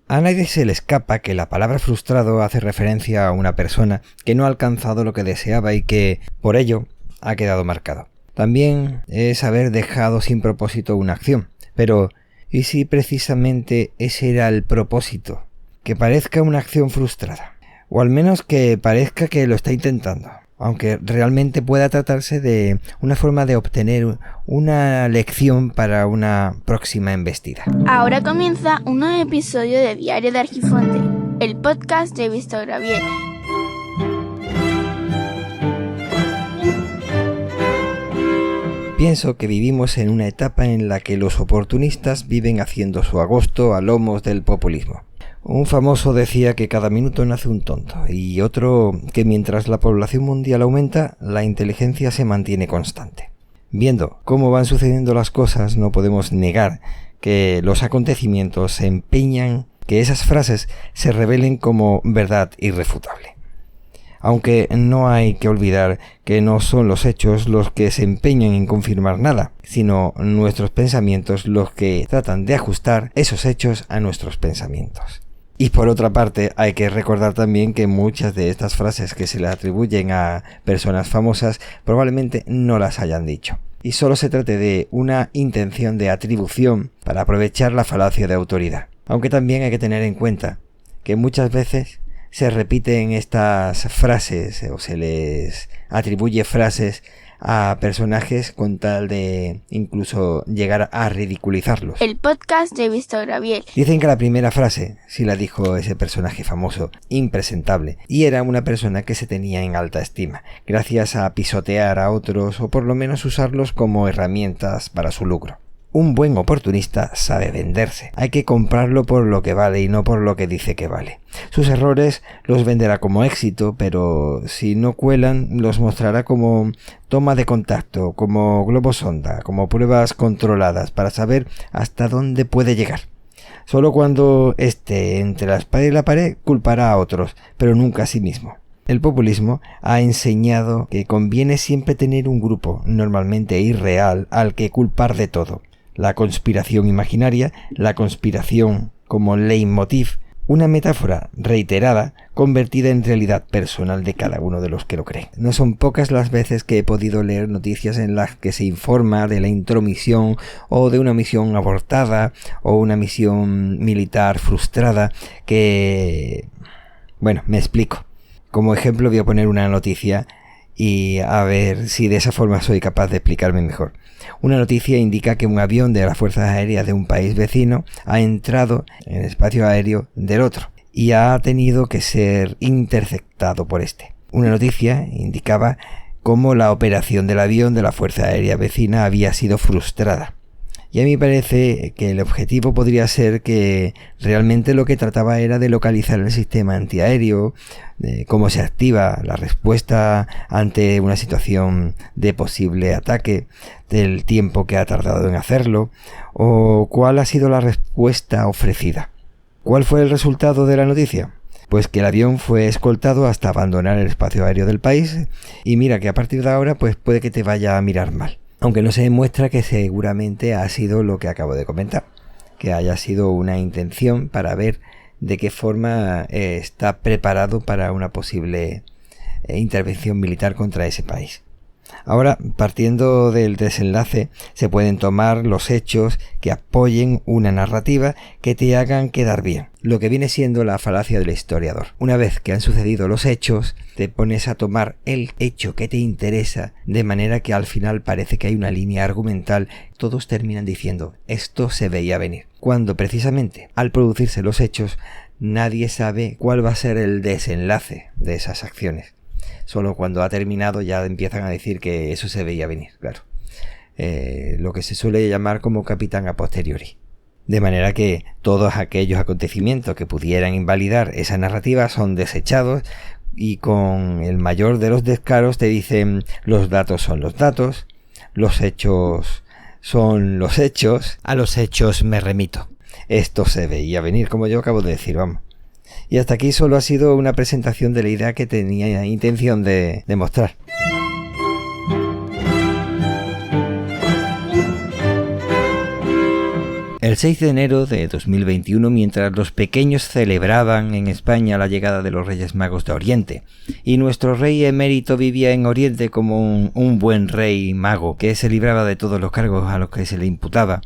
A nadie se le escapa que la palabra frustrado hace referencia a una persona que no ha alcanzado lo que deseaba y que, por ello, ha quedado marcado. También es haber dejado sin propósito una acción. Pero, ¿y si precisamente ese era el propósito? Que parezca una acción frustrada. O al menos que parezca que lo está intentando. Aunque realmente pueda tratarse de una forma de obtener una lección para una próxima embestida. Ahora comienza un nuevo episodio de Diario de Argifonte, el podcast de Víctor Gabriel. Pienso que vivimos en una etapa en la que los oportunistas viven haciendo su agosto a lomos del populismo. Un famoso decía que cada minuto nace un tonto y otro que mientras la población mundial aumenta, la inteligencia se mantiene constante. Viendo cómo van sucediendo las cosas, no podemos negar que los acontecimientos se empeñan que esas frases se revelen como verdad irrefutable. Aunque no hay que olvidar que no son los hechos los que se empeñan en confirmar nada, sino nuestros pensamientos los que tratan de ajustar esos hechos a nuestros pensamientos. Y por otra parte, hay que recordar también que muchas de estas frases que se le atribuyen a personas famosas probablemente no las hayan dicho. Y solo se trate de una intención de atribución para aprovechar la falacia de autoridad. Aunque también hay que tener en cuenta que muchas veces se repiten estas frases o se les atribuye frases a personajes con tal de incluso llegar a ridiculizarlos. El podcast de Víctor Gabriel. Dicen que la primera frase sí la dijo ese personaje famoso, impresentable, y era una persona que se tenía en alta estima, gracias a pisotear a otros o por lo menos usarlos como herramientas para su lucro. Un buen oportunista sabe venderse. Hay que comprarlo por lo que vale y no por lo que dice que vale. Sus errores los venderá como éxito, pero si no cuelan, los mostrará como toma de contacto, como globo sonda, como pruebas controladas para saber hasta dónde puede llegar. Solo cuando esté entre la espada y la pared, culpará a otros, pero nunca a sí mismo. El populismo ha enseñado que conviene siempre tener un grupo, normalmente irreal, al que culpar de todo. La conspiración imaginaria, la conspiración como leitmotiv, una metáfora reiterada convertida en realidad personal de cada uno de los que lo creen. No son pocas las veces que he podido leer noticias en las que se informa de la intromisión o de una misión abortada o una misión militar frustrada que... Bueno, me explico. Como ejemplo voy a poner una noticia y a ver si de esa forma soy capaz de explicarme mejor. Una noticia indica que un avión de las fuerzas aéreas de un país vecino ha entrado en el espacio aéreo del otro y ha tenido que ser interceptado por este. Una noticia indicaba cómo la operación del avión de la fuerza aérea vecina había sido frustrada. Y a mí me parece que el objetivo podría ser que realmente lo que trataba era de localizar el sistema antiaéreo, de cómo se activa la respuesta ante una situación de posible ataque, del tiempo que ha tardado en hacerlo, o cuál ha sido la respuesta ofrecida. ¿Cuál fue el resultado de la noticia? Pues que el avión fue escoltado hasta abandonar el espacio aéreo del país y mira que a partir de ahora pues puede que te vaya a mirar mal. Aunque no se demuestra que seguramente ha sido lo que acabo de comentar, que haya sido una intención para ver de qué forma está preparado para una posible intervención militar contra ese país. Ahora, partiendo del desenlace, se pueden tomar los hechos que apoyen una narrativa que te hagan quedar bien, lo que viene siendo la falacia del historiador. Una vez que han sucedido los hechos, te pones a tomar el hecho que te interesa, de manera que al final parece que hay una línea argumental. Todos terminan diciendo, esto se veía venir, cuando precisamente al producirse los hechos, nadie sabe cuál va a ser el desenlace de esas acciones. Solo cuando ha terminado ya empiezan a decir que eso se veía venir, claro. Lo que se suele llamar como capitán a posteriori. De manera que todos aquellos acontecimientos que pudieran invalidar esa narrativa son desechados y con el mayor de los descaros te dicen los datos son los datos, los hechos son los hechos, a los hechos me remito. Esto se veía venir, como yo acabo de decir, vamos. Y hasta aquí solo ha sido una presentación de la idea que tenía intención de mostrar. El 6 de enero de 2021, mientras los pequeños celebraban en España la llegada de los Reyes Magos de Oriente, y nuestro rey emérito vivía en Oriente como un buen rey mago que se libraba de todos los cargos a los que se le imputaba,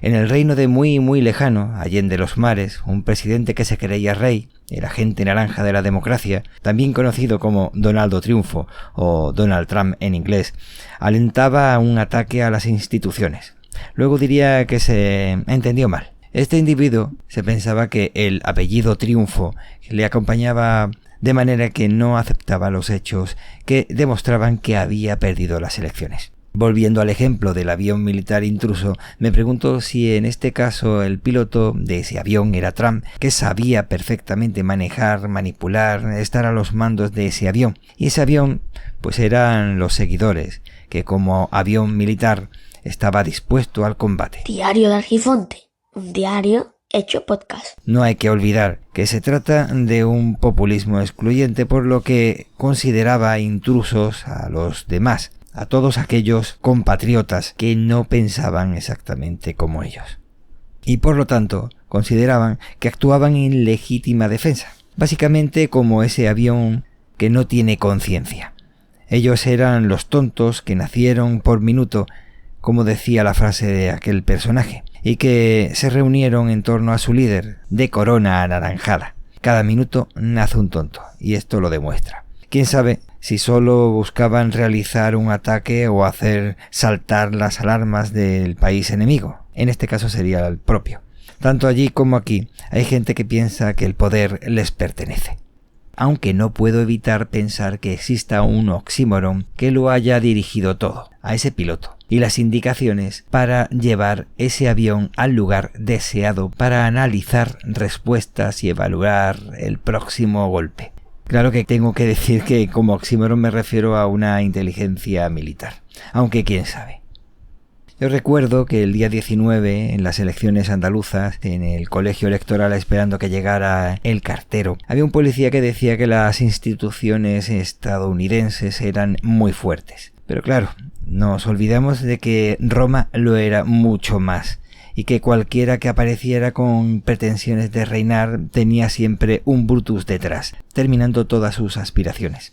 en el reino de muy lejano, allende los mares, un presidente que se creía rey, el agente naranja de la democracia, también conocido como Donaldo Triunfo o Donald Trump en inglés, alentaba a un ataque a las instituciones. Luego diría que se entendió mal. Este individuo se pensaba que el apellido Triunfo le acompañaba de manera que no aceptaba los hechos que demostraban que había perdido las elecciones. Volviendo al ejemplo del avión militar intruso, me pregunto si en este caso el piloto de ese avión era Trump, que sabía perfectamente manejar, manipular, estar a los mandos de ese avión. Y ese avión, pues eran los seguidores, que como avión militar estaba dispuesto al combate. Diario de Argifonte, un diario hecho podcast. No hay que olvidar que se trata de un populismo excluyente, por lo que consideraba intrusos a los demás, a todos aquellos compatriotas que no pensaban exactamente como ellos. Y por lo tanto, consideraban que actuaban en legítima defensa, básicamente como ese avión que no tiene conciencia. Ellos eran los tontos que nacieron por minuto, como decía la frase de aquel personaje, y que se reunieron en torno a su líder, de corona anaranjada. Cada minuto nace un tonto, y esto lo demuestra. ¿Quién sabe si solo buscaban realizar un ataque o hacer saltar las alarmas del país enemigo? En este caso sería el propio. Tanto allí como aquí hay gente que piensa que el poder les pertenece. Aunque no puedo evitar pensar que exista un oxímoron que lo haya dirigido todo, a ese piloto, y las indicaciones para llevar ese avión al lugar deseado para analizar respuestas y evaluar el próximo golpe. Claro que tengo que decir que como oxímoron me refiero a una inteligencia militar, aunque quién sabe. Yo recuerdo que el día 19, en las elecciones andaluzas, en el colegio electoral esperando que llegara el cartero, había un policía que decía que las instituciones estadounidenses eran muy fuertes. Pero claro, nos olvidamos de que Roma lo era mucho más, y que cualquiera que apareciera con pretensiones de reinar tenía siempre un Brutus detrás, terminando todas sus aspiraciones.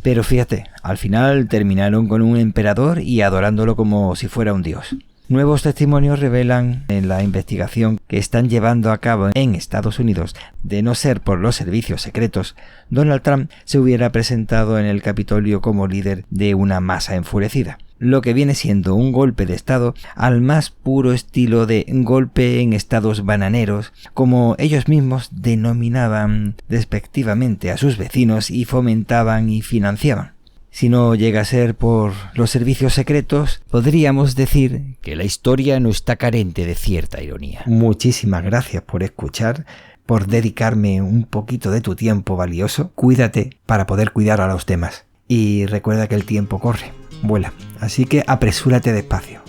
Pero fíjate, al final terminaron con un emperador y adorándolo como si fuera un dios. Nuevos testimonios revelan en la investigación que están llevando a cabo en Estados Unidos, de no ser por los servicios secretos, Donald Trump se hubiera presentado en el Capitolio como líder de una masa enfurecida. Lo que viene siendo un golpe de estado al más puro estilo de golpe en estados bananeros, como ellos mismos denominaban despectivamente a sus vecinos y fomentaban y financiaban. Si no llega a ser por los servicios secretos, podríamos decir que la historia no está carente de cierta ironía. Muchísimas gracias por escuchar, por dedicarme un poquito de tu tiempo valioso. Cuídate para poder cuidar a los demás. Y recuerda que el tiempo corre, vuela, así que apresúrate despacio.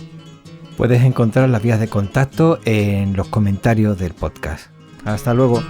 Puedes encontrar las vías de contacto en los comentarios del podcast. Hasta luego.